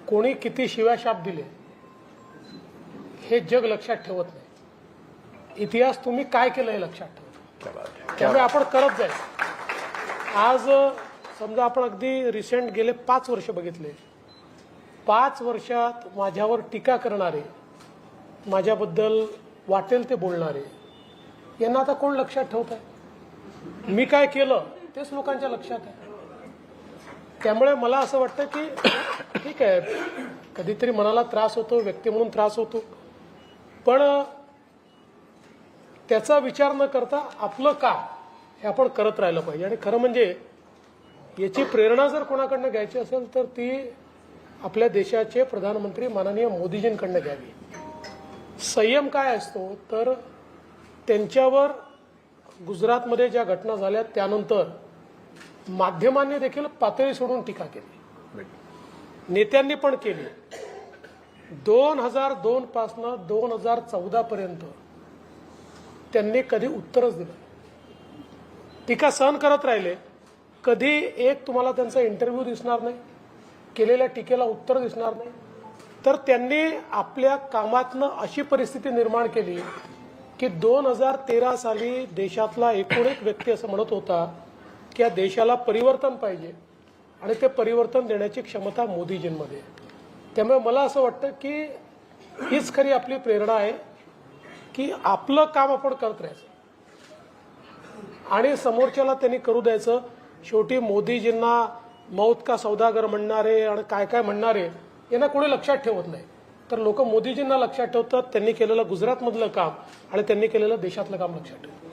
कोणी किती शिव्याशाप दिले हे जग लक्षात ठेवत नाही. इतिहास तुम्ही काय केलं हे लक्षात ठेवतो. त्यामुळे आपण करत जायचं. आज समजा आपण अगदी रिसेंट गेले 5 वर्ष बघितले. 5 वर्षात माझ्यावर टीका करणारे, माझ्याबद्दल वाटेल ते बोलणारे, यांना आता कोण लक्षात ठेवत आहे? मी काय केलं तेच लोकांच्या लक्षात आहे. त्यामुळे मला असं वाटतं की ठीक आहे, कधीतरी मनाला त्रास होतो, व्यक्ती म्हणून त्रास होतो, पण त्याचा विचार न करता आपलं काम हे आपण करत राहिलं पाहिजे. आणि खरं म्हणजे याची प्रेरणा जर कोणाकडनं घ्यायची असेल तर ती आपल्या देशाचे प्रधानमंत्री माननीय मोदीजींकडनं घ्यावी. संयम काय असतो तर त्यांच्यावर गुजरातमध्ये ज्या घटना झाल्या त्यानंतर माध्यमांनी देखील पातळी सोडून टीका केली, नेत्यांनी पण केली. 2002 पासून 2014 पर्यंत त्यांनी कधी उत्तरच दिलं, टीका सहन करत राहिले. कधी एक तुम्हाला त्यांचा इंटरव्ह्यू दिसणार नाही, केलेल्या टीकेला उत्तर दिसणार नाही. तर त्यांनी आपल्या कामातनं अशी परिस्थिती निर्माण केली की 2013 साली देशातला एकूण एक व्यक्ती असं म्हणत होता की या देशाला परिवर्तन पाहिजे आणि ते परिवर्तन देण्याची क्षमता मोदीजींमध्ये. त्यामुळे मला असं वाटतं की हीच खरी आपली प्रेरणा आहे की आपलं काम आपण करत राहायचं आणि समोरच्याला त्यांनी करू द्यायचं. शेवटी मोदीजींना मौत का सौदागर म्हणणारे आणि काय काय म्हणणारे यांना कोणी लक्षात ठेवत नाही. तर लोक मोदीजींना लक्षात ठेवतात, त्यांनी केलेलं गुजरातमधलं काम आणि त्यांनी केलेलं देशातलं काम लक्षात ठेवतात.